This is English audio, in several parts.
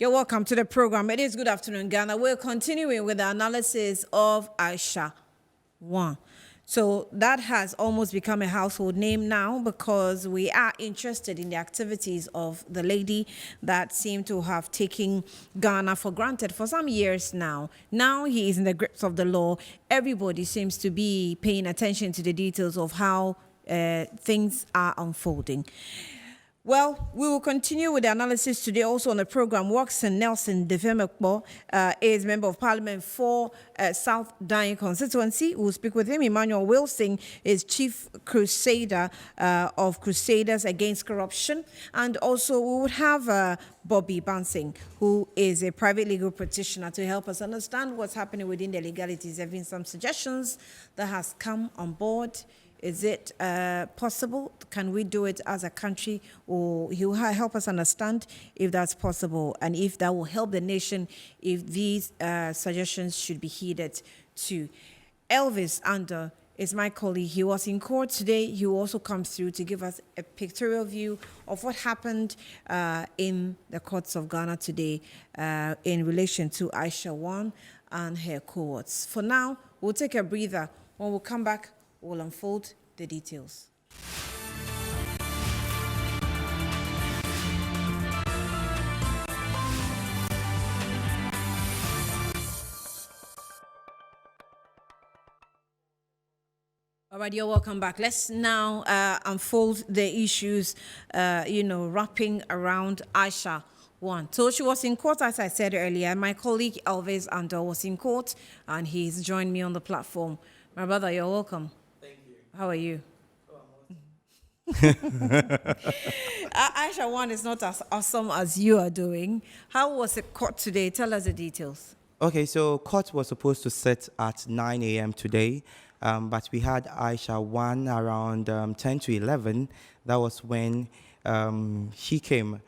You're welcome to the program. It is Good Afternoon, Ghana. We're continuing with the analysis of AISHA Huang. So that has almost become a household name now because we are interested in the activities of the lady that seemed to have taken Ghana for granted for some years now. Now he is in the grips of the law. Everybody seems to be paying attention to the details of how things are unfolding. Well, we will continue with the analysis today. Also on the program, Watson Nelson Defemekbo is Member of Parliament for South Dying constituency. We'll speak with him. Emmanuel Wilson is Chief Crusader of Crusaders Against Corruption. And also we would have Bobby Bansing, who is a private legal practitioner, to help us understand what's happening within the legalities. There have been some suggestions that has come on board. Is it possible? Can we do it as a country? Or he will help us understand if that's possible and if that will help the nation, if these suggestions should be heeded too. Elvis Ander is my colleague. He was in court today. He will also come through to give us a pictorial view of what happened in the courts of Ghana today in relation to AISHA Huang and her cohorts. For now, we'll take a breather. When we come back, we'll unfold the details. All right, you're welcome back. Let's now unfold the issues, wrapping around AISHA Huang. So she was in court, as I said earlier. My colleague Elvis Ander was in court, and he's joined me on the platform. My brother, you're welcome. How are you? AISHA Huang is not as awesome as you are doing. How was the court today? Tell us the details. Okay, so court was supposed to sit at 9 a.m. today, but we had AISHA Huang around 10 to 11. That was when she came.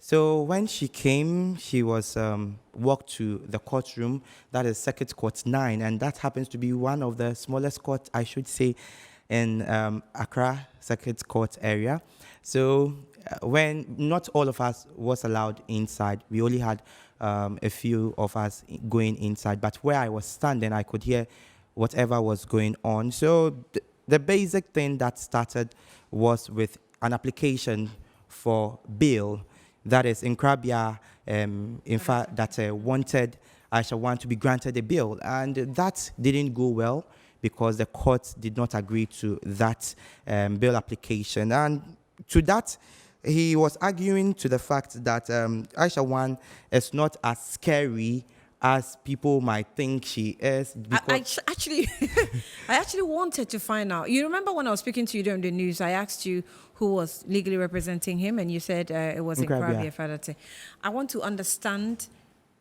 So when she came, she was walked to the courtroom, that is Circuit Court 9, and that happens to be one of the smallest courts, I should say, in Accra Circuit Court area. So when not all of us was allowed inside, we only had a few of us going inside, but where I was standing, I could hear whatever was going on. So the basic thing that started was with an application for bail. That is, in Krabia, in fact, that wanted AISHA Huang to be granted a bail. And that didn't go well because the court did not agree to that bail application. And to that, he was arguing to the fact that AISHA Huang is not as scary as people might think she is. I actually wanted to find out. You remember when I was speaking to you during the news, I asked you who was legally representing him, and you said it was Nkrabea Fadate. I want to understand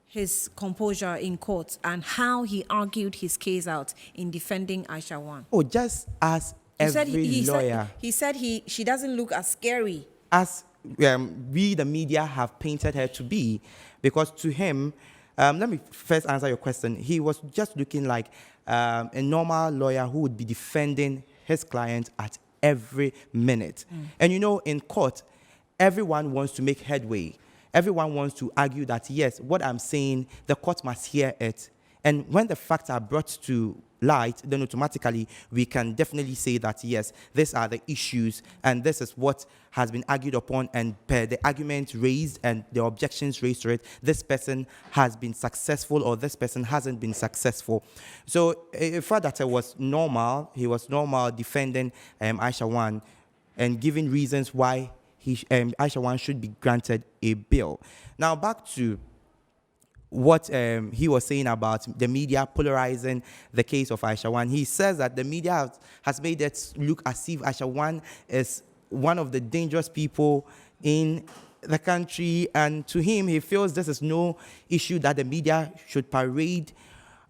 his composure in court and how he argued his case out in defending AISHA Huang. Oh, just as every lawyer. He said she doesn't look as scary as we, the media, have painted her to be, because to him, let me first answer your question. He was just looking like a normal lawyer who would be defending his client at every minute. And in court, everyone wants to make headway. Everyone wants to argue that, yes, what I'm saying, the court must hear it. And when the facts are brought to light, then automatically we can definitely say that, yes, these are the issues and this is what has been argued upon, and per the arguments raised and the objections raised to it, this person has been successful or this person hasn't been successful. So in fact that he was normal defending AISHA Huang and giving reasons why AISHA Huang should be granted a bail. Now back to what he was saying about the media polarizing the case of AISHA Huang. He says that the media has made it look as if AISHA Huang is one of the dangerous people in the country, and to him, he feels this is no issue that the media should parade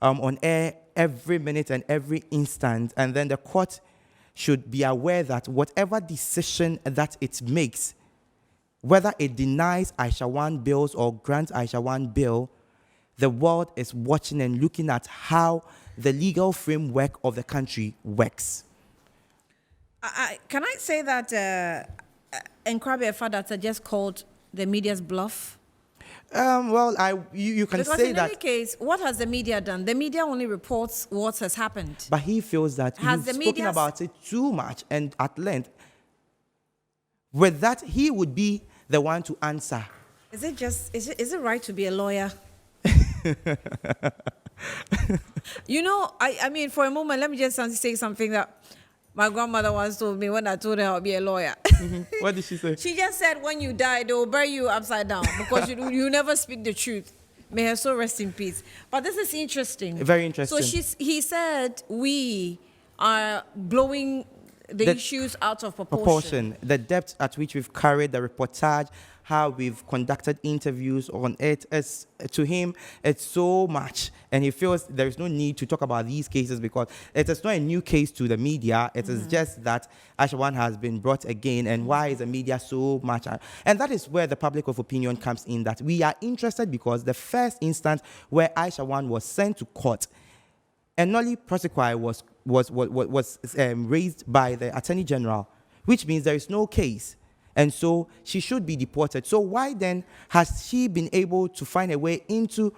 on air every minute and every instant, and then the court should be aware that whatever decision that it makes, whether it denies AISHA Huang bails or grants AISHA Huang bail, the world is watching and looking at how the legal framework of the country works. Can I say that Nkrabea Fadate just called the media's bluff? Well, you can Because say in that, any case, what has the media done? The media only reports what has happened. but he feels that Has you've the spoken media- about it too much and at length. With that, he would be the one to answer. Is it right to be a lawyer? You know, I mean, for a moment, let me just say something that my grandmother once told me when I told her I'll be a lawyer. What did she say? She just said, when you die, they will bury you upside down because you never speak the truth. May her soul rest in peace. But this is interesting. Very interesting. So he said we are blowing the issues out of proportion. The depth at which we've carried the reportage, how we've conducted interviews on it, is to him, it's so much. And he feels there is no need to talk about these cases because it is not a new case to the media. It is just that AISHA Huang has been brought again. And why is the media so much? And that is where the public of opinion comes in, that we are interested because the first instance where AISHA Huang was sent to court, and nolli prosequi was raised by the Attorney General, which means there is no case. And so she should be deported. So why then has she been able to find a way into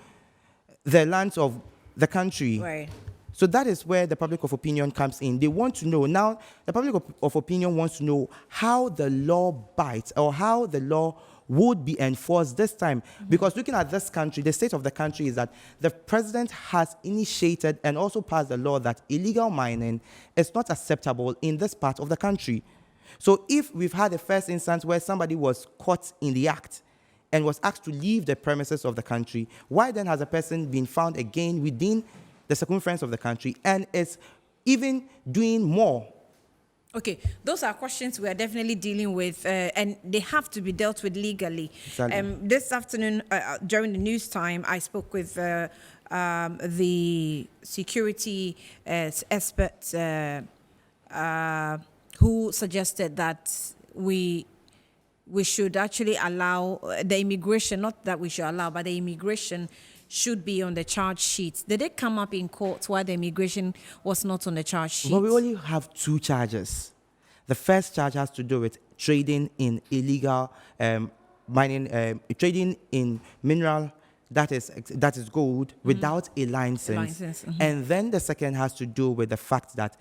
the lands of the country? Right. So that is where the public of opinion comes in. They want to know. Now, the public of opinion wants to know how the law bites or how the law would be enforced this time. Because looking at this country, the state of the country is that the president has initiated and also passed a law that illegal mining is not acceptable in this part of the country. So if we've had a first instance where somebody was caught in the act and was asked to leave the premises of the country, why then has a person been found again within the circumference of the country and is even doing more? Okay, those are questions we are definitely dealing with, and they have to be dealt with legally. Exactly. This afternoon, during the news time, I spoke with the security expert who suggested that we should actually allow the immigration, not that we should allow, but the immigration should be on the charge sheet. Did it come up in court why the immigration was not on the charge sheet? Well, we only have two charges. The first charge has to do with trading in illegal mining, trading in mineral that is gold without a license. And then the second has to do with the fact that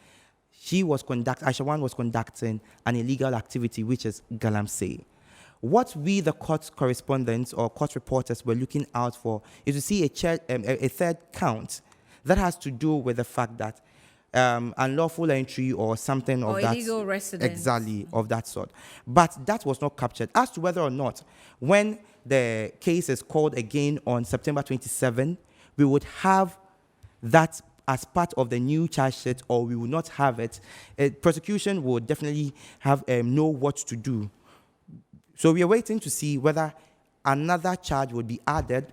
AISHA Huang was conducting an illegal activity, which is galamsey. What we, the court correspondents or court reporters, were looking out for is to see a third count that has to do with the fact that unlawful entry or something or of that. Illegal residence. Exactly, of that sort. But that was not captured. As to whether or not, when the case is called again on September 27, we would have that as part of the new charge sheet, or we will not have it. Prosecution will definitely have know what to do. So we are waiting to see whether another charge would be added,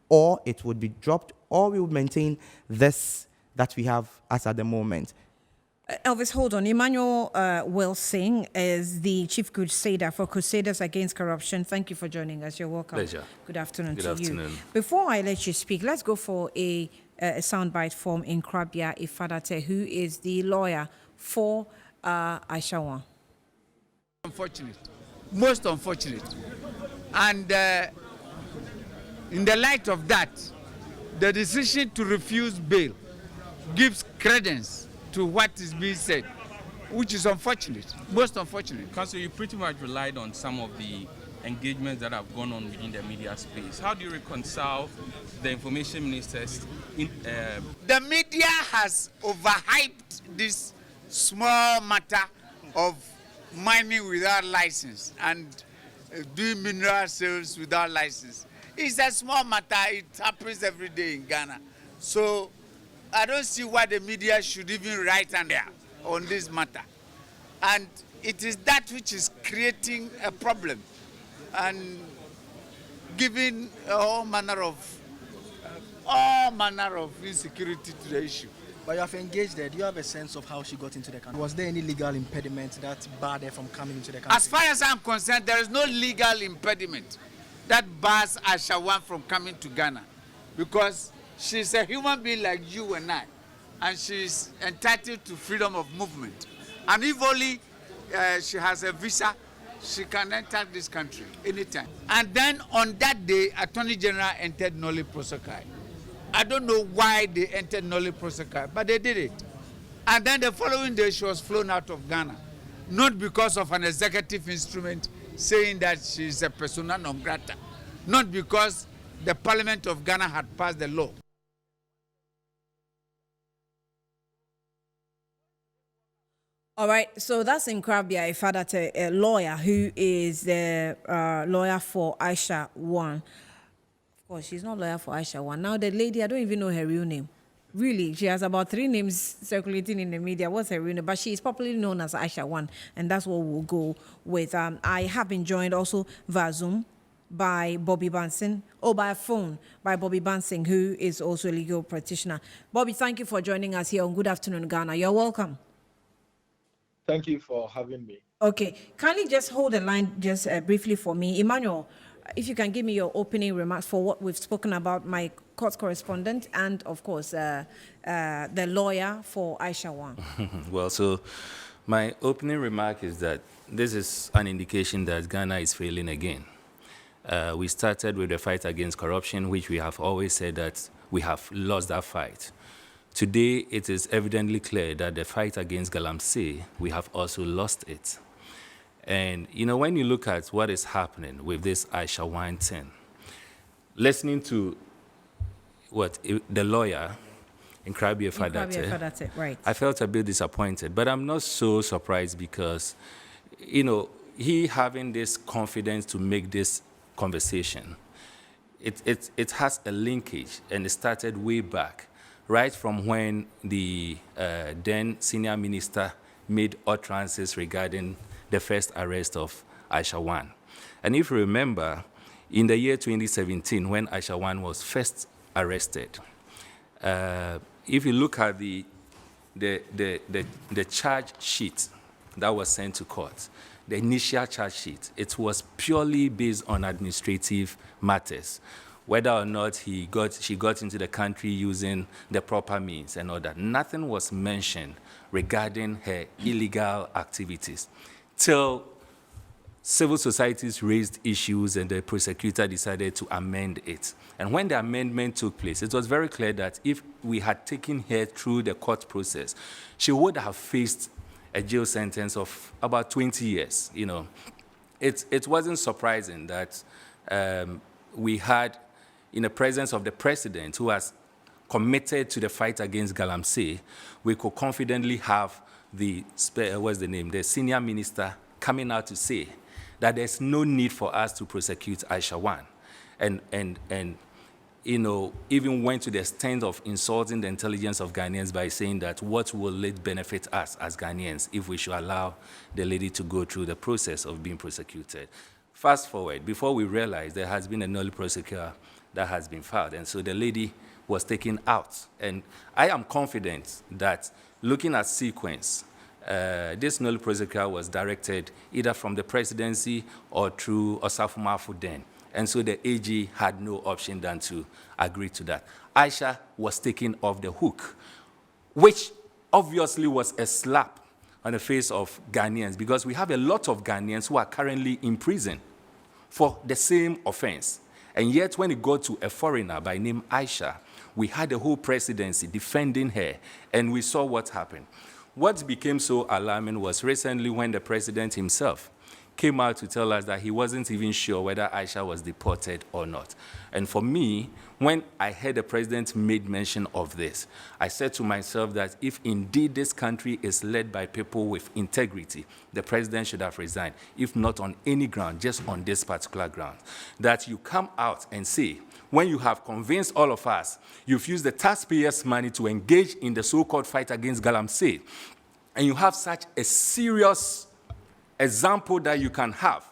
or it would be dropped, or we will maintain this that we have as at the moment. Elvis, hold on. Emmanuel Wilson is the chief crusader for Crusaders Against Corruption. Thank you for joining us. You're welcome. Pleasure. Good afternoon Good to afternoon. you. Before I let you speak, let's go for a soundbite from Inkrabia Ifadate, who is the lawyer for AISHA Huang. Unfortunate, most unfortunate. And in the light of that, the decision to refuse bail gives credence to what is being said, which is unfortunate, most unfortunate. Counsel, you pretty much relied on some of the engagements that have gone on within the media space. How do you reconcile the information ministers? The media has overhyped this small matter of mining without license and doing mineral sales without license. It's a small matter. It happens every day in Ghana. So I don't see why the media should even write on this matter. And it is that which is creating a problem and giving all manner of insecurity to the issue. But you have engaged there. Do you have a sense of how she got into the country? Was there any legal impediment that barred her from coming into the country? As far as I'm concerned, there is no legal impediment that bars AISHA Huang from coming to Ghana, because she's a human being like you and I, and she's entitled to freedom of movement. And if only she has a visa she can enter this country anytime. And then on that day, Attorney General entered Noli Prosequi. I don't know why they entered Noli Prosequi, but they did it. And then the following day, she was flown out of Ghana, not because of an executive instrument saying that she is a persona non grata, not because the Parliament of Ghana had passed the law. All right, so that's Nkrabea Ifadate, a lawyer who is the lawyer for AISHA Huang. Of course, she's not lawyer for AISHA Huang. Now, the lady, I don't even know her real name. Really, she has about 3 names circulating in the media. What's her real name? But she is popularly known as AISHA Huang, and that's what we'll go with. I have been joined also via Zoom by Bobby Bansing, or by phone by Bobby Bansing, who is also a legal practitioner. Bobby, thank you for joining us here on Good Afternoon, Ghana. You're welcome. Thank you for having me. Okay, kindly just hold the line just briefly for me. Emmanuel, if you can give me your opening remarks for what we've spoken about, my court correspondent and, of course, the lawyer for AISHA Huang. Well, so my opening remark is that this is an indication that Ghana is failing again. We started with the fight against corruption, which we have always said that we have lost that fight. Today, it is evidently clear that the fight against Galamsey, we have also lost it. And, you know, when you look at what is happening with this AISHA Huang thing, listening to the lawyer, Nkrabea Ifadate, right. I felt a bit disappointed, but I'm not so surprised because, you know, he having this confidence to make this conversation, it has a linkage, and it started way back, right from when the then senior minister made utterances regarding the first arrest of AISHA Huang. And if you remember, in the year 2017, when AISHA Huang was first arrested, if you look at the charge sheet that was sent to court, the initial charge sheet, it was purely based on administrative matters, whether or not she got into the country using the proper means and all that. Nothing was mentioned regarding her illegal activities till civil societies raised issues and the prosecutor decided to amend it. And when the amendment took place, it was very clear that if we had taken her through the court process, she would have faced a jail sentence of about 20 years. You know, it wasn't surprising that we had, in the presence of the president who has committed to the fight against Galamsey, we could confidently have the senior minister coming out to say that there's no need for us to prosecute AISHA Huang. And you know, even went to the extent of insulting the intelligence of Ghanaians by saying that what will it benefit us as Ghanaians if we should allow the lady to go through the process of being prosecuted. Fast forward, before we realized there has been a Noli Prosequi that has been filed, and so the lady was taken out. And I am confident that looking at sequence, this Noli Prosequi was directed either from the presidency or through Osafo Mafu then. And so the AG had no option than to agree to that. AISHA was taken off the hook, which obviously was a slap on the face of Ghanaians, because we have a lot of Ghanaians who are currently in prison for the same offense. And yet when it got to a foreigner by name AISHA, we had the whole presidency defending her, and we saw what happened. What became so alarming was recently when the president himself came out to tell us that he wasn't even sure whether AISHA was deported or not. And for me, when I heard the president made mention of this, I said to myself that if indeed this country is led by people with integrity, the president should have resigned, if not on any ground, just on this particular ground. That you come out and say, when you have convinced all of us, you've used the taxpayers' money to engage in the so-called fight against Galamsey, and you have such a serious example that you can have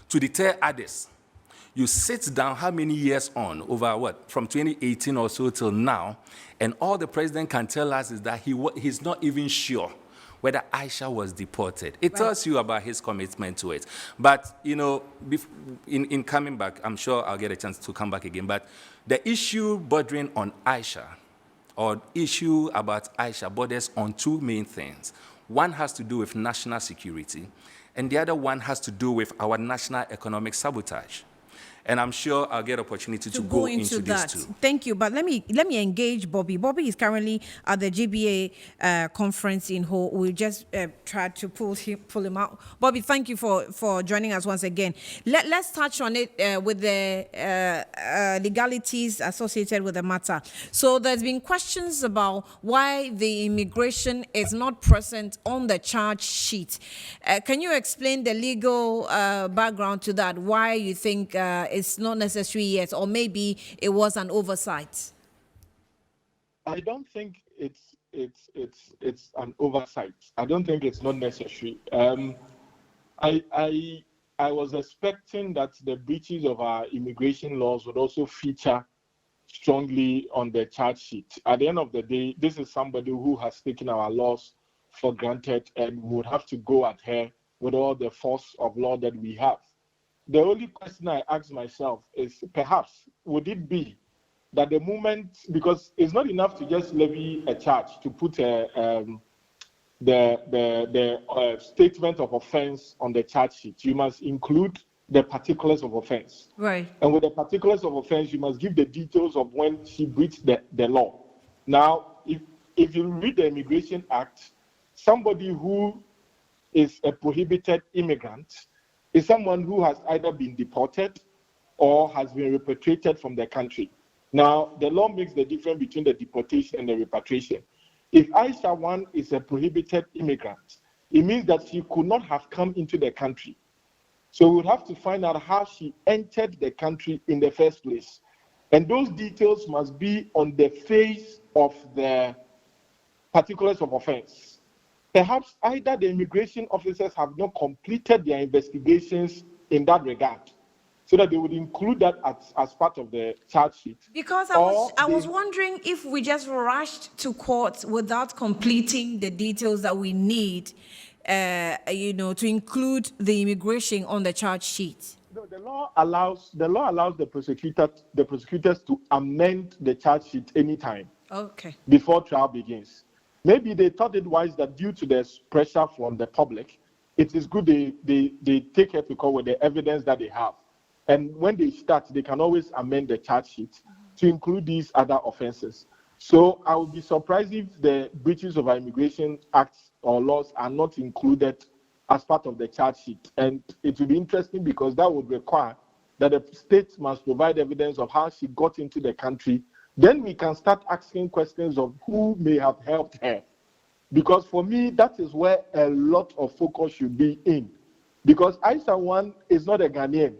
to deter others. You sit down how many years on, over what, from 2018 or so till now, and all the president can tell us is that he's not even sure whether AISHA was deported. It tells you about his commitment to it. But, you know, in coming back, I'm sure I'll get a chance to come back again, but the issue bordering on AISHA, or issue about AISHA, borders on 2 main things. One has to do with national security, and the other one has to do with our national economic sabotage. And I'm sure I'll get opportunity to go into this that. too. Thank you. But let me engage Bobby. Bobby is currently at the GBA conference in Ho. We just tried to pull him out. Bobby, thank you for joining us once again. Let's touch on it with the legalities associated with the matter. So there's been questions about why the immigration is not present on the charge sheet. Can you explain the legal background to that? Why you think it's not necessary yet, or maybe it was an oversight? I don't think it's an oversight. I don't think it's not necessary. I was expecting that the breaches of our immigration laws would also feature strongly on the charge sheet. At the end of the day, this is somebody who has taken our laws for granted and would have to go at her with all the force of law that we have. The only question I ask myself is, perhaps, would it be that the moment, because it's not enough to just levy a charge to put the statement of offense on the charge sheet. You must include the particulars of offense. Right. And with the particulars of offense, you must give the details of when she breached the law. Now, if you read the Immigration Act, somebody who is a prohibited immigrant is someone who has either been deported or has been repatriated from the country. Now, the law makes the difference between the deportation and the repatriation. If AISHA Huang is a prohibited immigrant, it means that she could not have come into the country. So we would have to find out how she entered the country in the first place. And those details must be on the face of the particulars of offense. Perhaps either the immigration officers have not completed their investigations in that regard, so that they would include that as part of the charge sheet. Because I was wondering if we just rushed to court without completing the details that we need, to include the immigration on the charge sheet. No, the law allows the prosecutors to amend the charge sheet anytime. Okay. Before trial begins. Maybe they thought it wise that due to the pressure from the public, it is good they take her to court with the evidence that they have. And when they start, they can always amend the charge sheet to include these other offenses. So I would be surprised if the breaches of our Immigration Acts or laws are not included as part of the charge sheet. And it will be interesting because that would require that the state must provide evidence of how she got into the country. Then we can start asking questions of who may have helped her. Because for me, that is where a lot of focus should be in. Because AISHA Huang is not a Ghanaian.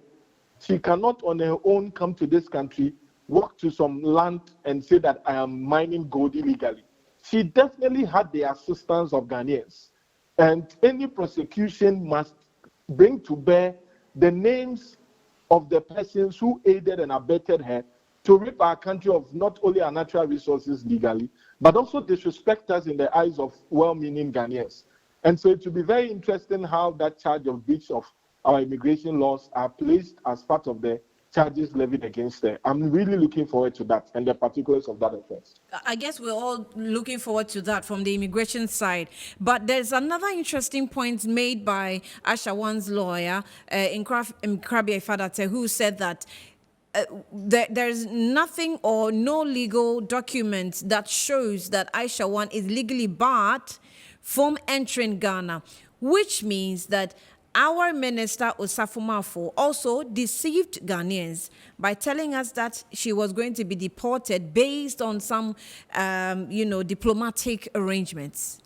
She cannot on her own come to this country, walk to some land and say that I am mining gold illegally. She definitely had the assistance of Ghanaians. And any prosecution must bring to bear the names of the persons who aided and abetted her to rid our country of not only our natural resources legally, but also disrespect us in the eyes of well-meaning Ghanaians. And so it will be very interesting how that charge of breach of our immigration laws are placed as part of the charges levied against her. I'm really looking forward to that and the particulars of that offense. I guess we're all looking forward to that from the immigration side. But there's another interesting point made by AISHA Huang's lawyer, Nkrabea Ifadate, who said that there's nothing or no legal document that shows that AISHA Huang is legally barred from entering Ghana, which means that our minister, Osafo Mafo, also deceived Ghanaians by telling us that she was going to be deported based on some, diplomatic arrangements.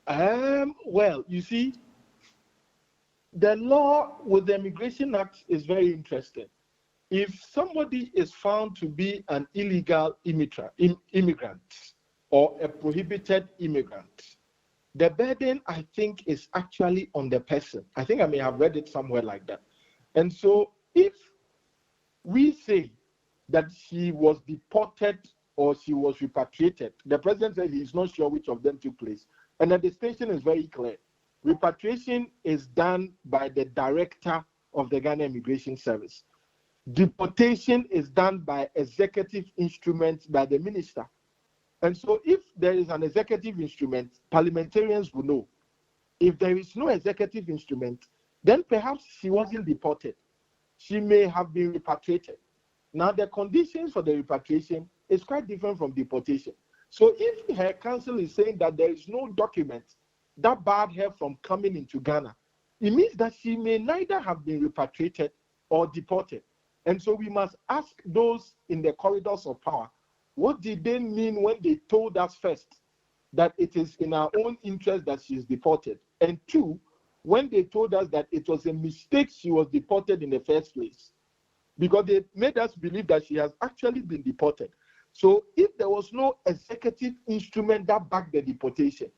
Well, you see, the law with the Immigration Act is very interesting. If somebody is found to be an illegal immigrant or a prohibited immigrant, the burden, I think, is actually on the person. I think I may have read it somewhere like that. And so if we say that she was deported or she was repatriated, the president said he's not sure which of them took place. And the distinction is very clear. Repatriation is done by the director of the Ghana Immigration Service. Deportation is done by executive instruments by the minister. And so if there is an executive instrument, parliamentarians will know. If there is no executive instrument, then perhaps she wasn't deported. She may have been repatriated. Now, the conditions for the repatriation is quite different from deportation. So if her counsel is saying that there is no document that barred her from coming into Ghana, it means that she may neither have been repatriated or deported. And so we must ask those in the corridors of power, what did they mean when they told us first that it is in our own interest that she is deported? And two, when they told us that it was a mistake she was deported in the first place, because they made us believe that she has actually been deported. So if there was no executive instrument that backed the deportation,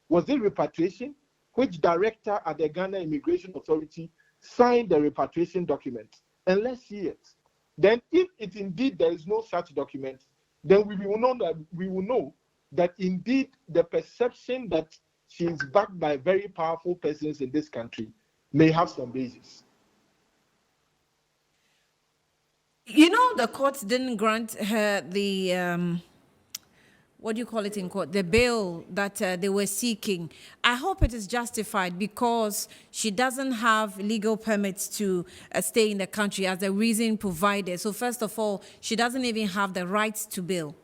was it repatriation? Which director at the Ghana Immigration Authority signed the repatriation document? And let's see it. Then if it indeed there is no such document, then we will know that indeed the perception that she is backed by very powerful persons in this country may have some basis. You know, the court didn't grant her the, what do you call it in court? The bail that they were seeking. I hope it is justified because she doesn't have legal permits to stay in the country as the reason provided. So first of all, she doesn't even have the rights to bail.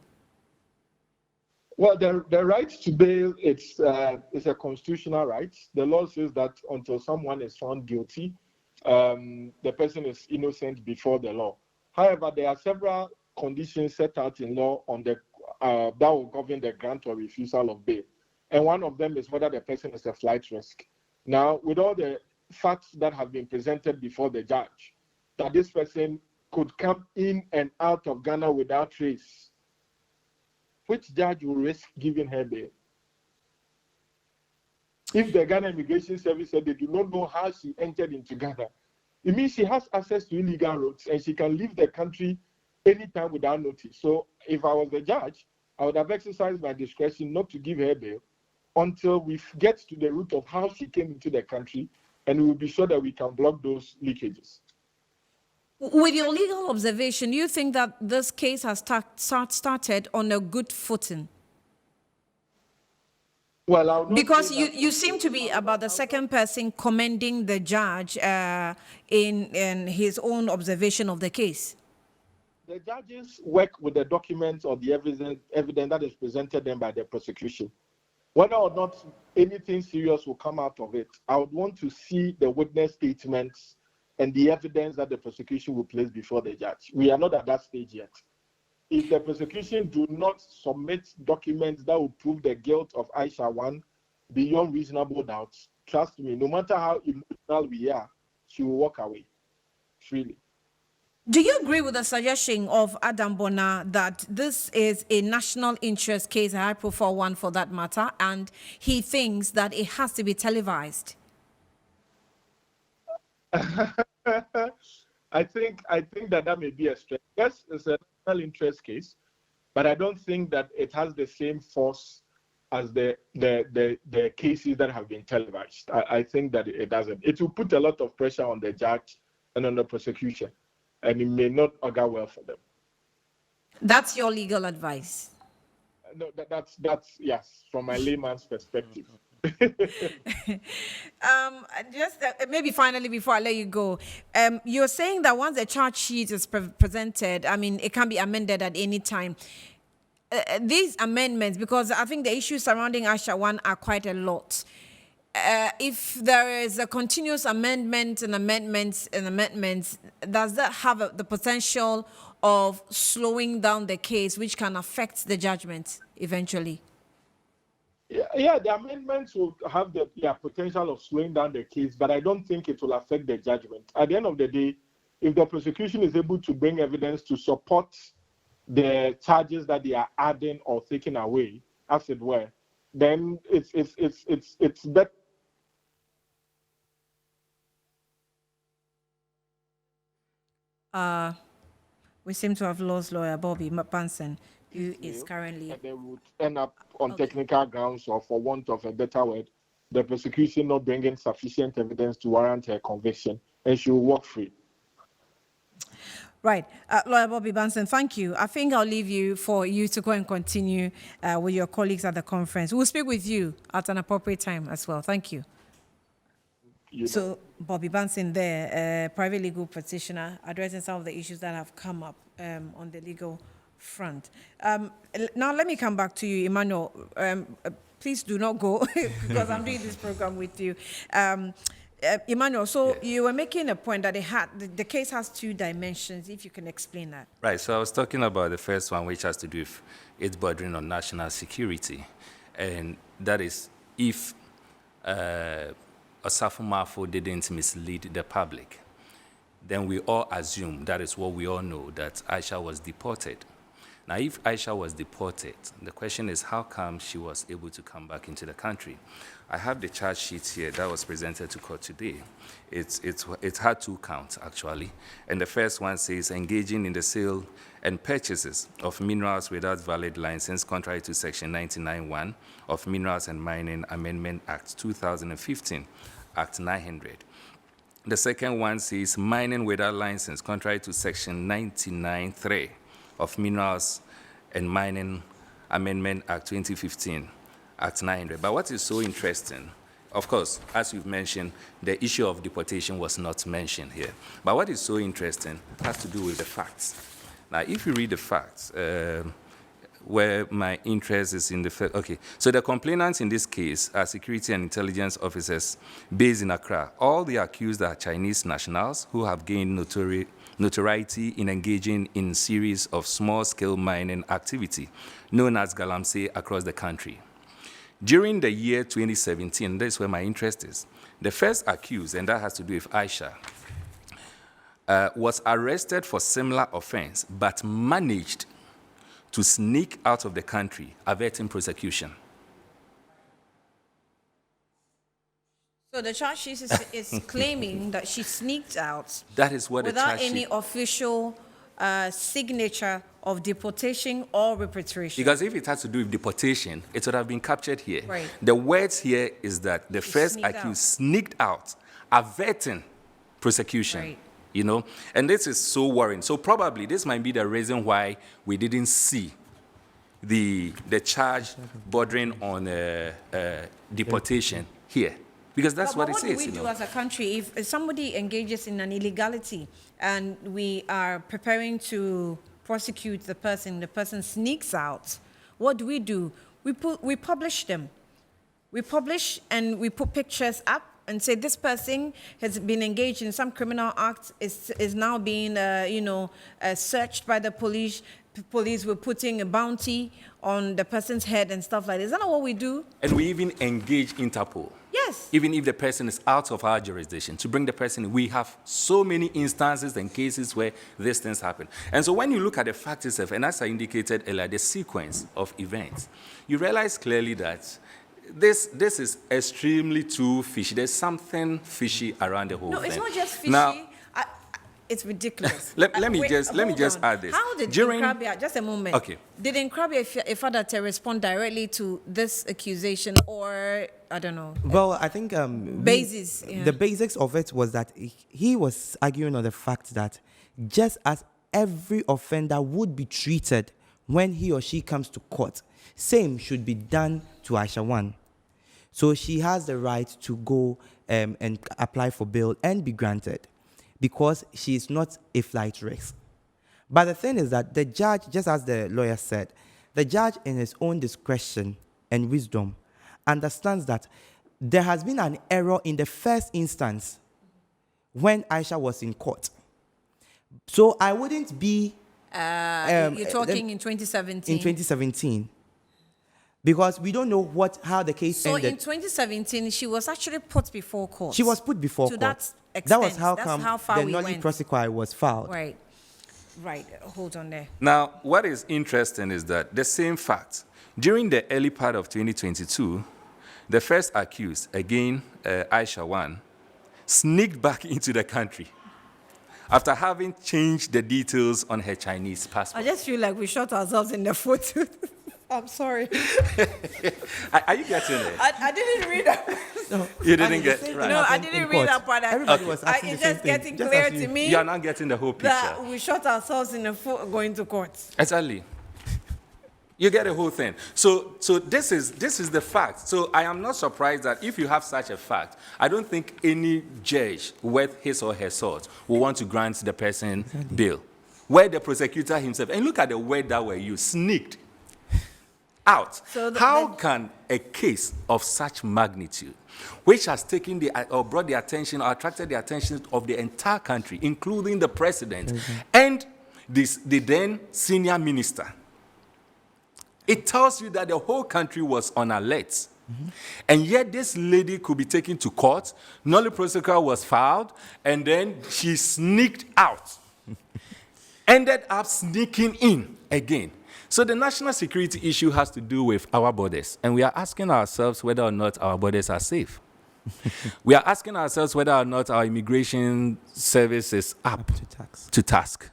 Well, the right to bail, it's a constitutional right. The law says that until someone is found guilty, the person is innocent before the law. However, there are several conditions set out in law on the that will govern the grant or refusal of bail. And one of them is whether the person is a flight risk. Now, with all the facts that have been presented before the judge, that this person could come in and out of Ghana without trace, which judge will risk giving her bail? If the Ghana Immigration Service said they do not know how she entered into Ghana, it means she has access to illegal routes and she can leave the country anytime without notice. So if I was the judge, I would have exercised my discretion not to give her bail until we get to the root of how she came into the country, and we will be sure that we can block those leakages. With your legal observation, do you think that this case has started on a good footing? Well, I would not Because say that. you seem to be about the second person commending the judge in his own observation of the case. The judges work with the documents or the evidence that is presented them by the prosecution. Whether or not anything serious will come out of it, I would want to see the witness statements and the evidence that the prosecution will place before the judge. We are not at that stage yet. If the prosecution do not submit documents that will prove the guilt of AISHA Huang beyond reasonable doubt, trust me, no matter how emotional we are, she will walk away freely. Do you agree with the suggestion of Adam Bona that this is a national interest case, a high-profile one for that matter, and he thinks that it has to be televised? I think that may be a stretch. Yes, it's a national interest case, but I don't think that it has the same force as the cases that have been televised. I think that it doesn't. It will put a lot of pressure on the judge and on the prosecution, and it may not augur well for them. That's your legal advice. No, that's yes, from my layman's perspective. Just maybe finally before I let you go, you're saying that once the charge sheet is presented, I mean, it can be amended at any time. These amendments, because I think the issues surrounding AISHA Huang are quite a lot. If there is a continuous amendment and amendments, does that have the potential of slowing down the case, which can affect the judgment eventually? Yeah, the amendments will have the potential of slowing down the case, but I don't think it will affect the judgment. At the end of the day, if the prosecution is able to bring evidence to support the charges that they are adding or taking away, as it were, then it's better. We seem to have lost lawyer Bobby Panson, who is currently... And they would end up on technical grounds, or for want of a better word, the prosecution not bringing sufficient evidence to warrant her conviction, and she will walk free. Right. Lawyer Bobby Banson, thank you. I think I'll leave you for you to go and continue with your colleagues at the conference. We'll speak with you at an appropriate time as well. Thank you. So Bobby Banson there, private legal practitioner, addressing some of the issues that have come up on the legal front. Now let me come back to you, Emmanuel. Please do not go because I'm doing this program with you. Emmanuel, so you were making a point that the case has two dimensions, if you can explain that. Right, so I was talking about the first one, which has to do with it bordering on national security. And that is if Osafo Mafo didn't mislead the public, then we all assume, that is what we all know, that Aisha was deported. Now, if Aisha was deported, the question is how come she was able to come back into the country? I have the charge sheet here that was presented to court today. It had 2 counts, actually. And the first one says engaging in the sale and purchases of minerals without valid license, contrary to Section 99(1) of Minerals and Mining Amendment Act 2015, Act 900. The second one says mining without license, contrary to Section 99(3) of Minerals and Mining Amendment Act 2015, Act 900. But what is so interesting, of course, as you've mentioned, the issue of deportation was not mentioned here. But what is so interesting has to do with the facts. Now, if you read the facts, where my interest is in the first, okay. So the complainants in this case are security and intelligence officers based in Accra. All the accused are Chinese nationals who have gained notoriety in engaging in series of small-scale mining activity known as galamsey across the country. During the year 2017, that's where my interest is, the first accused, and that has to do with Aisha, was arrested for similar offense, but managed to sneak out of the country, averting prosecution. So the charge sheet is claiming that she sneaked out. That is what without any official signature of deportation or repatriation. Because if it has to do with deportation, it would have been captured here. Right. The words here is that the first accused sneaked out, averting prosecution. Right. You know, and this is so worrying. So probably this might be the reason why we didn't see the charge bordering on deportation here. Because that's what it says. What do we do as a country if somebody engages in an illegality and we are preparing to prosecute the person sneaks out? What do? We publish them. We publish and we put pictures up and say this person has been engaged in some criminal act, is now being searched by the police. Police were putting a bounty on the person's head and stuff like that. Is that not what we do? And we even engage Interpol. Yes. Even if the person is out of our jurisdiction, to bring the person in. We have so many instances and cases where these things happen. And so when you look at the fact itself, and as I indicated earlier, the sequence of events, you realize clearly that this is extremely too fishy. There's something fishy around the whole thing. No, it's not just fishy. Now, it's ridiculous. let me just add this. How did Nkrabia, just a moment. Okay. Did Nkrabia Ifadate respond directly to this accusation, or I don't know? Well, I think the basics of it was that he was arguing on the fact that just as every offender would be treated when he or she comes to court, same should be done to Aisha Huang. So she has the right to go and apply for bail and be granted because she is not a flight risk. But the thing is that the judge, just as the lawyer said, the judge in his own discretion and wisdom understands that there has been an error in the first instance when Aisha was in court. So I wouldn't be... you're talking in 2017? In 2017. Because we don't know how the case ended. So in 2017, she was actually put before court. She was put before court. To that extent. That was how far the we nolli went. prosequi was filed. Right. Hold on there. now, what is interesting is that the same fact, during the early part of 2022, the first accused, again, Aisha Huang, sneaked back into the country after having changed the details on her Chinese passport. I just feel like we shot ourselves in the foot. I'm sorry. Are you getting it? I didn't read that. No, You didn't get it. right. No, I didn't read that part. Everybody was asking It's the same just thing. getting Just clear as you- to me You are not getting the whole picture. that we shot ourselves in the foot going to court. Exactly. You get the whole thing. So this is the fact. So I am not surprised that if you have such a fact, I don't think any judge worth his or her salt will want to grant the person bail. Where the prosecutor himself, and look at the word that were used, sneaked out. So how can a case of such magnitude, which has taken or brought the attention or attracted the attention of the entire country, including the president and the then senior minister, it tells you that the whole country was on alert. And yet this lady could be taken to court, nollie prosecutor was filed, and then she sneaked out. Ended up sneaking in again. So the national security issue has to do with our borders. And we are asking ourselves whether or not our borders are safe. We are asking ourselves whether or not our immigration service is up to task.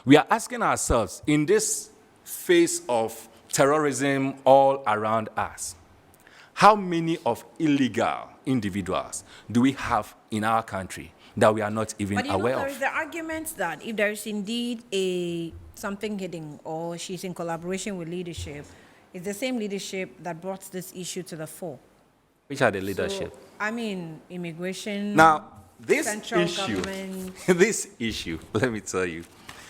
We are asking ourselves, in this phase of terrorism all around us, how many of illegal individuals do we have in our country that we are not even aware there of? is the argument that if there is indeed something hidden or she's in collaboration with leadership, it's the same leadership that brought this issue to the fore. Which are the leadership? So, I mean, immigration. Now, this central issue, government. this issue, let me tell you.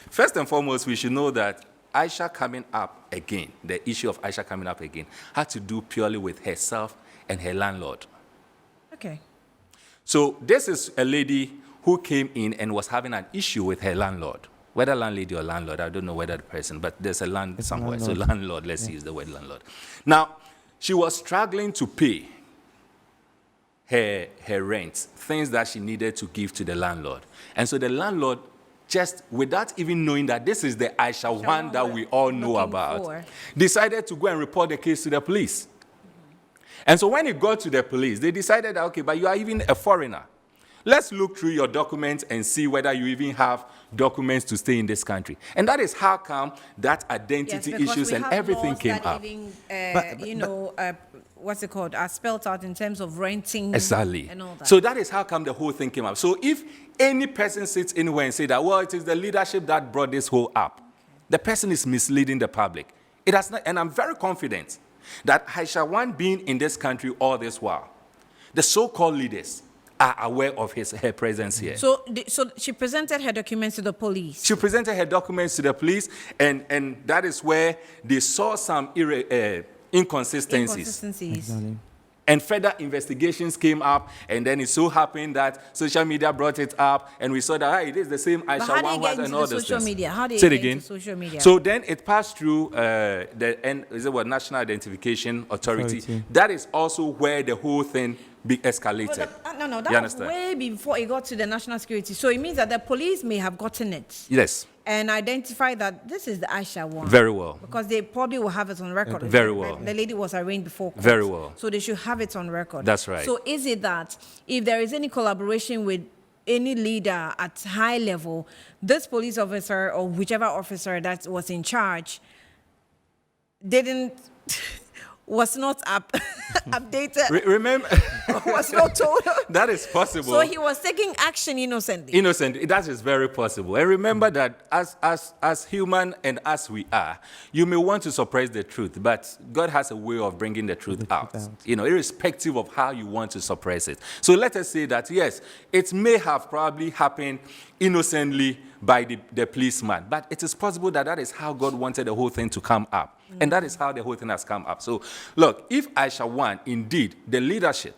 First and foremost, we should know that AISHA coming up again, the issue of AISHA coming up again, had to do purely with herself and her landlord. Okay. So this is a lady who came in and was having an issue with her landlord. Whether landlady or landlord, I don't know whether the person, but there's a land somewhere. Landlord. So landlord, let's use the word landlord. Now, she was struggling to pay her rent, things that she needed to give to the landlord. And so the landlord, just without even knowing that this is the AISHA Huang that we all know about, decided to go and report the case to the police. And so when it got to the police, they decided that, okay, but you are even a foreigner. Let's look through your documents and see whether you even have documents to stay in this country. And that is how come that identity issues and everything came up. Even, what's it called, are spelled out in terms of renting. Exactly. And all that. So that is how come the whole thing came up. So if any person sits anywhere and say that, well, it is the leadership that brought this whole up, the person is misleading the public. It has not, and I'm very confident that AISHA Huang being in this country all this while, the so-called leaders are aware of her presence here. So she presented her documents to the police. She presented her documents to the police, and that is where they saw some inconsistencies. Exactly. And further investigations came up, and then it so happened that social media brought it up, and we saw that it is the same AISHA Huang and all those social things. media? How do you Say it get again. into social media? So then it passed through National Identification Authority. That is also where the whole thing escalated. No, that was way before it got to the national security. So it means that the police may have gotten it. Yes. And identified that this is the AISHA Huang. Very well. Because they probably will have it on record. Very well. The lady was arraigned before court. Very well. So they should have it on record. That's right. So is it that if there is any collaboration with any leader at high level, this police officer or whichever officer that was in charge was not updated. Remember, was not told. that is possible. So he was taking action innocently. That is very possible. And remember that as human and as we are, you may want to suppress the truth, but God has a way of bringing the truth out. Irrespective of how you want to suppress it. So let us say that, yes, it may have probably happened innocently by the policeman, but it is possible that that is how God wanted the whole thing to come up. And that is how the whole thing has come up. So look, if AISHA Huang, indeed, the leadership,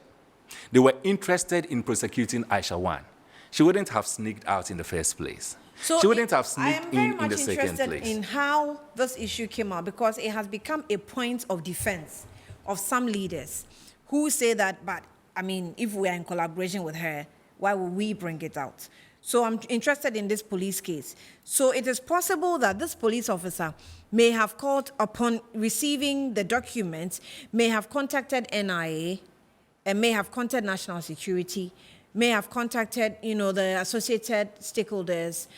they were interested in prosecuting AISHA Huang, she wouldn't have sneaked out in the first place. So she wouldn't have sneaked in the second I am very much interested place. in how this issue came up, because it has become a point of defense of some leaders who say that, but I mean, if we are in collaboration with her, why would we bring it out? So I'm interested in this police case. So it is possible that this police officer may have called, upon receiving the documents, may have contacted NIA and may have contacted National Security, may have contacted, the associated stakeholders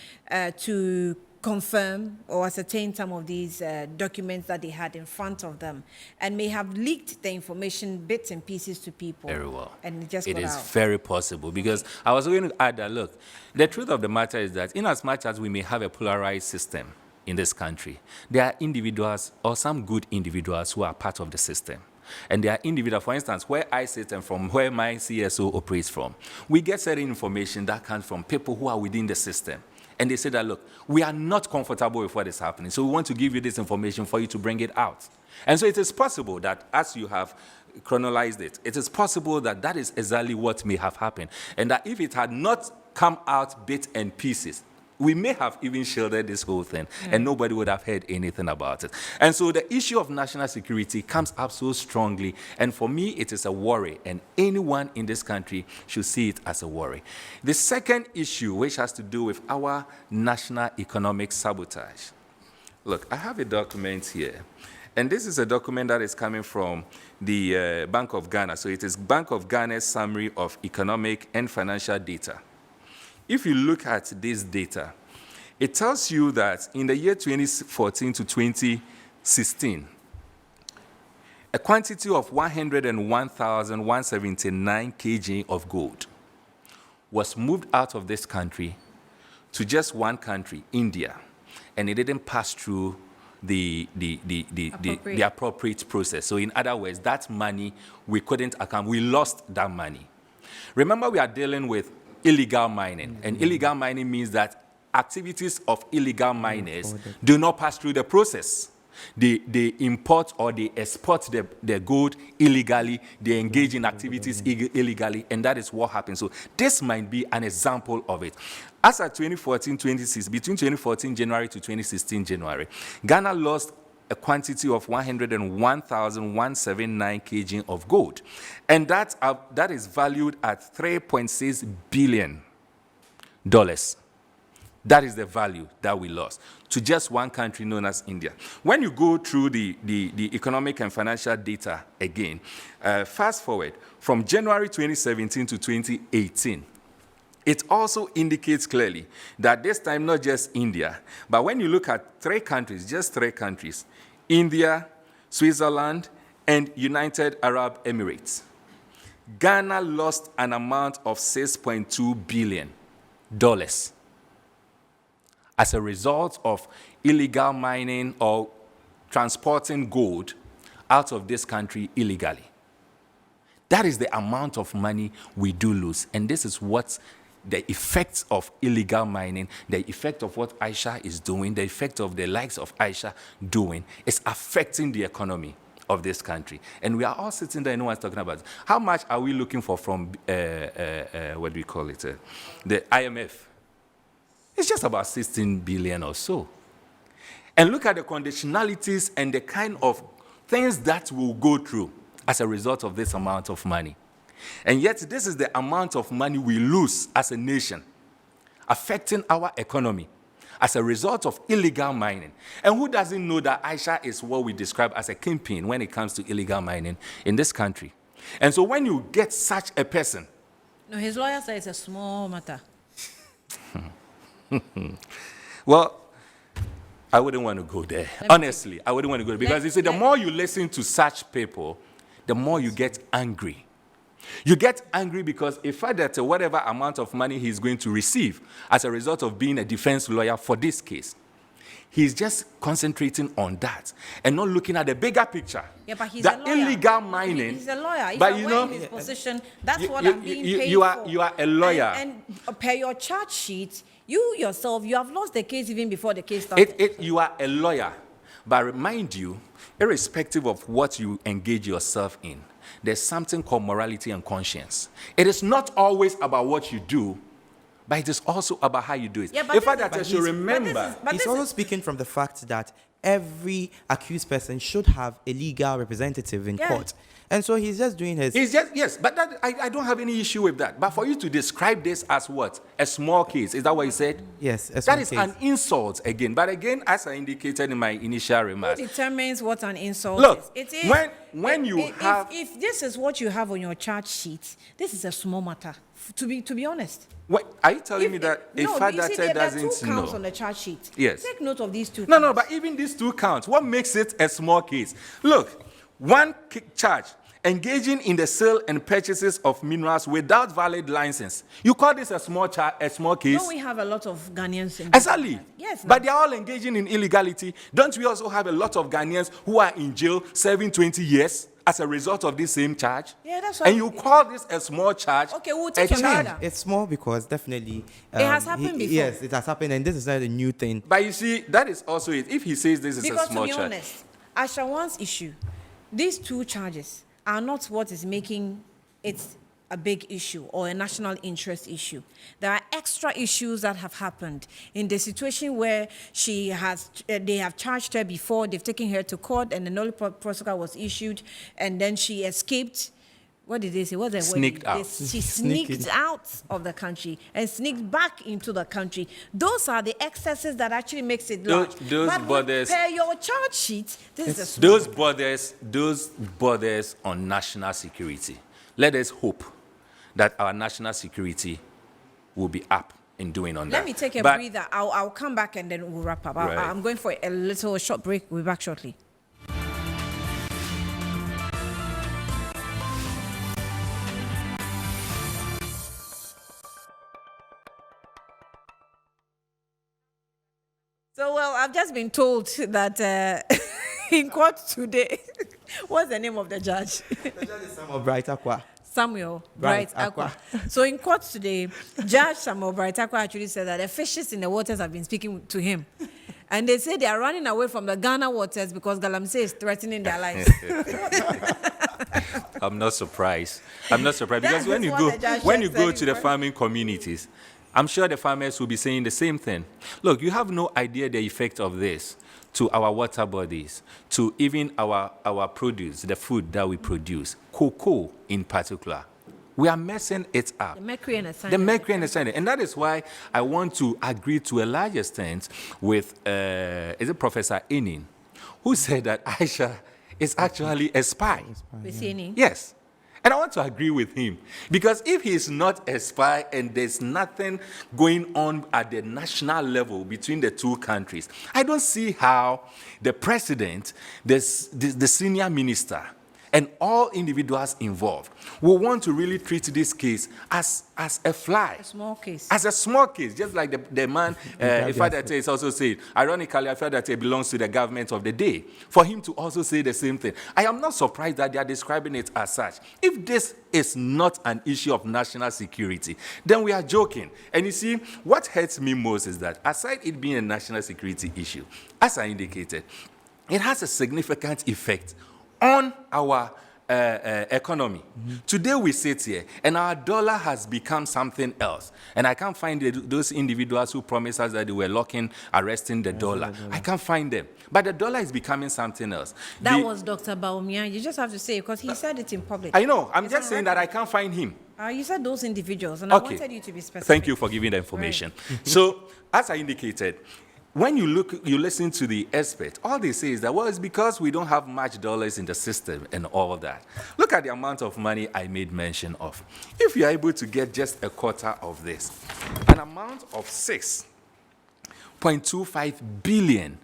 to confirm or ascertain some of these documents that they had in front of them, and may have leaked the information bits and pieces to people. Very well. And it just It got is out. very possible, because I was going to add that, look, the truth of the matter is that in as much as we may have a polarized system in this country. There are individuals or some good individuals who are part of the system. And there are individuals, for instance, where I sit and from where my CSO operates from. We get certain information that comes from people who are within the system. And they say that, look, we are not comfortable with what is happening, so we want to give you this information for you to bring it out. And so it is possible that, as you have chronologized it, it is possible that that is exactly what may have happened. And that if it had not come out bits and pieces, we may have even shielded this whole thing, and nobody would have heard anything about it. And so the issue of national security comes up so strongly, and for me, it is a worry, and anyone in this country should see it as a worry. The second issue, which has to do with our national economic sabotage. Look, I have a document here, and this is a document that is coming from the Bank of Ghana. So it is Bank of Ghana's Summary of Economic and Financial Data. If you look at this data, it tells you that in the year 2014 to 2016, a quantity of 101,179 kg of gold was moved out of this country to just one country, India, and it didn't pass through the appropriate process. So in other words, that money we couldn't account, we lost that money. Remember, we are dealing with illegal mining, and illegal mining means that activities of illegal miners do not pass through the process. They import or they export the gold illegally, they engage in activities illegally, and that is what happens. So this might be an example of it. As at 2014-26, between 2014 January to 2016 January, Ghana lost a quantity of 101,179 kg of gold. And that is valued at $3.6 billion. That is the value that we lost to just one country known as India. When you go through the economic and financial data again, fast forward from January 2017 to 2018, it also indicates clearly that this time not just India, but when you look at three countries, just three countries, India, Switzerland, and United Arab Emirates, Ghana lost an amount of $6.2 billion as a result of illegal mining or transporting gold out of this country illegally. That is the amount of money we do lose. And this is what the effects of illegal mining, the effect of what AISHA is doing, the effect of the likes of AISHA doing, is affecting the economy of this country. And we are all sitting there and no one's talking about it. How much are we looking for from, what do we call it, the IMF? It's just about 16 billion or so. And look at the conditionalities and the kind of things that will go through as a result of this amount of money. And yet, this is the amount of money we lose as a nation, affecting our economy as a result of illegal mining. And who doesn't know that AISHA is what we describe as a kingpin when it comes to illegal mining in this country? And so when you get such a person... No, his lawyer says it's a small matter. Well, I wouldn't want to go there. Honestly, I wouldn't want to go there. Because you see, the more you listen to such people, the more you get angry. You get angry because a fact that whatever amount of money he's going to receive as a result of being a defense lawyer for this case, he's just concentrating on that and not looking at the bigger picture. Yeah, but he's that a lawyer. Illegal mining. He's a lawyer. If but you you know, know, in his position, that's what I'm being paid you for. You are a lawyer. And per your charge sheet, you yourself, you have lost the case even before the case started. You are a lawyer. But I remind you, irrespective of what you engage yourself in, there's something called morality and conscience. It is not always about what you do, but it is also about how you do it. Yeah, but in fact, that I should remember. He's also speaking from the fact that every accused person should have a legal representative in court. And so he's just doing his... Yes, but that, I don't have any issue with that. But for you to describe this as what? A small case, is that what you said? Yes, a small case. That is an insult again. But again, as I indicated in my initial remarks... Who determines what an insult look, is? It is. When you have... If this is what you have on your charge sheet, this is a small matter, to be honest. What, are you telling me that a father doesn't know? There are two counts on the charge sheet. Yes. Take note of these two counts. No, but even these two counts, what makes it a small case? Look, one charge, engaging in the sale and purchases of minerals without valid license. You call this a small case? Don't we have a lot of Ghanaians in Exactly. Yes. But they are all engaging in illegality. Don't we also have a lot of Ghanaians who are in jail serving 20 years as a result of this same charge? Yeah, that's what. And you call this a small charge? Okay, we'll take your charge. order. It's small because definitely It has happened before. Yes, it has happened, and this is not a new thing. But you see, that is also it. If he says this is Because a small to be charge. honest, AISHA Huang's issue, these two charges are not what is making it a big issue or a national interest issue. There are extra issues that have happened in the situation where they have charged her before, they've taken her to court, and the null prosecutor was issued, and then she escaped. What did they say? What was the word? Sneaked out. She sneaked out of the country and sneaked back into the country. Those are the excesses that actually makes it large. Those but borders- per your charge sheet, this is a small. Those borders on national security. Let us hope that our national security will be up in doing on that. Let me take a But- breather. I'll come back and then we'll wrap up. Right. I'm going for a little short break. We'll be back shortly. So, well, I've just been told that in court today, what's the name of the judge? The judge is Samuel Bright Aqua. Samuel Bright Bright Aqua. So in court today, Judge Samuel Bright Aqua actually said that the fishes in the waters have been speaking to him. And they say they are running away from the Ghana waters because Galamsey is threatening their lives. I'm not surprised. I'm not surprised because That when is you what go the judge when you said go in to the court. farming communities, I'm sure the farmers will be saying the same thing. Look, you have no idea the effect of this to our water bodies, to even our produce, the food that we produce, cocoa in particular. We are messing it up. The mercury and the The cyanide. mercury and the cyanide. And that is why I want to agree to a large extent with, is it Professor Enin, who said that Aisha is actually a spy. We see any? Yes. And I want to agree with him. Because if he is not a spy and there's nothing going on at the national level between the two countries, I don't see how the president, the senior minister, and all individuals involved will want to really treat this case as a fly. A small case. As a small case, just like the man, Ifadate is also saying. Ironically, Ifadate belongs to the government of the day. For him to also say the same thing. I am not surprised that they are describing it as such. If this is not an issue of national security, then we are joking. And you see, what hurts me most is that aside it being a national security issue, as I indicated, it has a significant effect on our economy. Mm-hmm. Today we sit here and our dollar has become something else. And I can't find those individuals who promised us that they were arresting the dollar. I can't find them. But the dollar is becoming something else. That was Dr. Baumia. You just have to say it because he said it in public. I know. I'm It's just on saying that I can't find him. You said those individuals, and Okay. I wanted you to be specific. Thank you for giving the information. So, as I indicated, when you listen to the expert, all they say is that, well, it's because we don't have much dollars in the system and all of that. Look at the amount of money I made mention of. If you're able to get just a quarter of this, an amount of $6.25 billion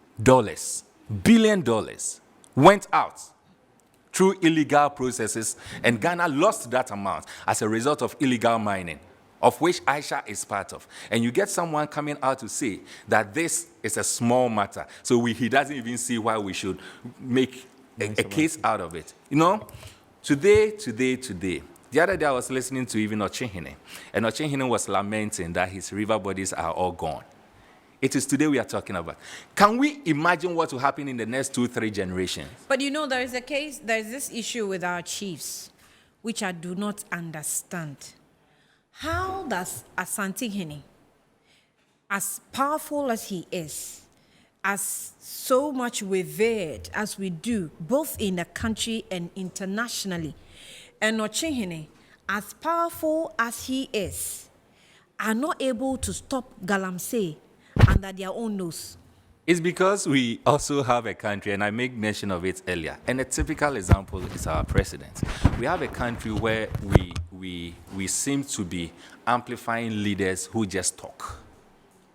went out through illegal processes, and Ghana lost that amount as a result of illegal mining, of which Aisha is part of. And you get someone coming out to say that this is a small matter, so he doesn't even see why we should make a case out of it. You know, today, the other day I was listening to even Ochehine, and Ochehine was lamenting that his river bodies are all gone. It is today we are talking about. Can we imagine what will happen in the next 2-3 generations? But you know, there is this issue with our chiefs, which I do not understand. How does Asante Hene, as powerful as he is, as so much revered as we do, both in the country and internationally, and Ochehene, as powerful as he is, are not able to stop Galamsey under their own nose? It's because we also have a country, and I made mention of it earlier, and a typical example is our president. We have a country where we seem to be amplifying leaders who just talk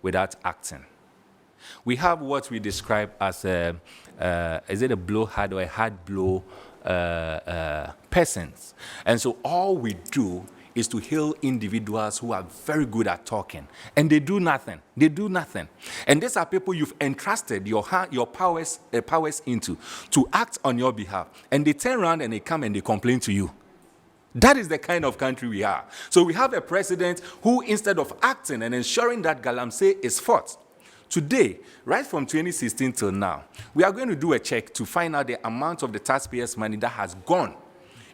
without acting. We have what we describe as is it a blowhard or a hard blow persons. And so all we do is to hail individuals who are very good at talking, and they do nothing. They do nothing. And these are people you've entrusted your powers into to act on your behalf, and they turn around and they come and they complain to you. That is the kind of country we are. So we have a president who, instead of acting and ensuring that Galamsey is fought, today, right from 2016 till now, we are going to do a check to find out the amount of the taxpayers' money that has gone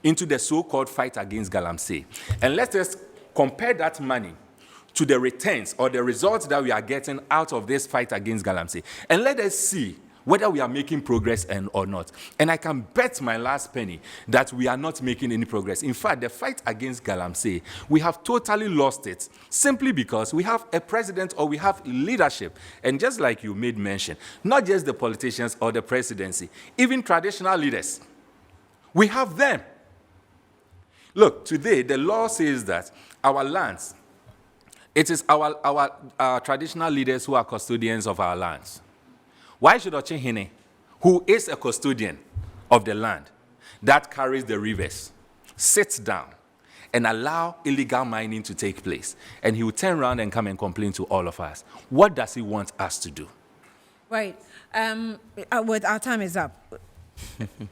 into the so-called fight against Galamsey. And let us compare that money to the returns or the results that we are getting out of this fight against Galamsey. And let us see whether we are making progress or not. And I can bet my last penny that we are not making any progress. In fact, the fight against Galamsey, we have totally lost it simply because we have a president or we have leadership. And just like you made mention, not just the politicians or the presidency, even traditional leaders, we have them. Look, today the law says that our lands, it is our traditional leaders who are custodians of our lands. Why should Ochehene, who is a custodian of the land that carries the rivers, sit down and allow illegal mining to take place? And he will turn around and come and complain to all of us. What does he want us to do? Right. Our time is up.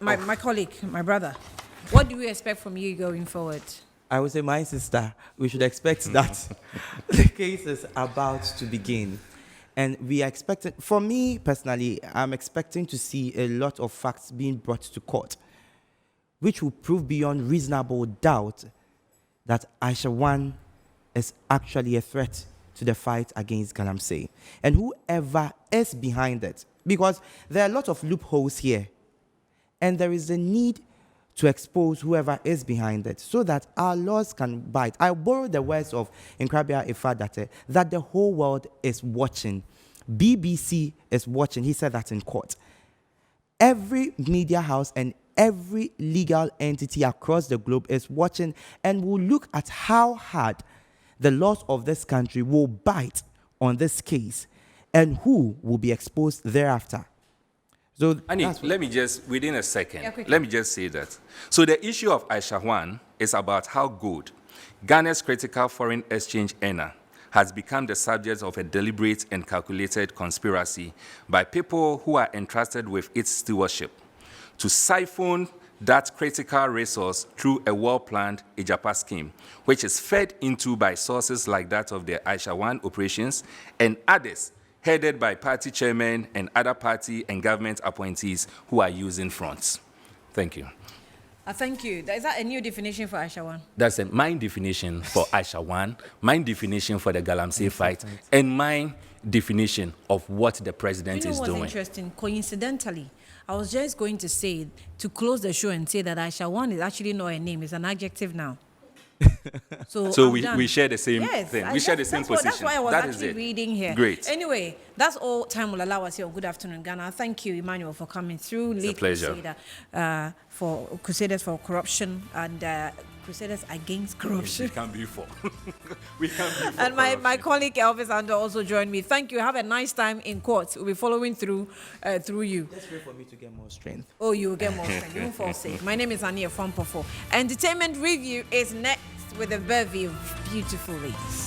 My colleague, my brother, what do we expect from you going forward? I would say, my sister, we should expect that the case is about to begin. And we are expecting, for me personally, I'm expecting to see a lot of facts being brought to court, which will prove beyond reasonable doubt that AISHA Huang is actually a threat to the fight against Galamsey. And whoever is behind it, because there are a lot of loopholes here, and there is a need to expose whoever is behind it so that our laws can bite. I borrow the words of Nkrabea Ifadate that the whole world is watching. BBC is watching. He said that in court. Every media house and every legal entity across the globe is watching and will look at how hard the laws of this country will bite on this case and who will be exposed thereafter. So, Annie, let me just, within a second, Yeah, let me just say that. So the issue of AISHA Huang is about how good Ghana's critical foreign exchange earner has become the subject of a deliberate and calculated conspiracy by people who are entrusted with its stewardship to siphon that critical resource through a well-planned Ijapa scheme, which is fed into by sources like that of the AISHA Huang operations and others headed by party chairmen and other party and government appointees who are using fronts. Thank you. Thank you. Is that a new definition for AISHA Huang? That's my definition for AISHA Huang, my definition for the Galamsey fight, and my definition of what the president is what's doing. Interesting? Coincidentally, I was just going to say, to close the show and say that AISHA Huang is actually not a name, it's an adjective now. So we share the same thing. We share the same position. That's why I was actually it. reading here. Great. Anyway, that's all time will allow us here. Good afternoon, Ghana. Thank you, Emmanuel, for coming through. It's a pleasure. Crusader, for Crusaders for Corruption and Crusaders Against Corruption. We can be for. We can be for. And my colleague Elvis Ando also joined me. Thank you. Have a nice time in court. We'll be following through you. Just wait for me to get more strength. Oh, you will get more strength. You won't fall sick. My name is Ania Fompofo. Entertainment Review is next with a bevy of beautiful ladies.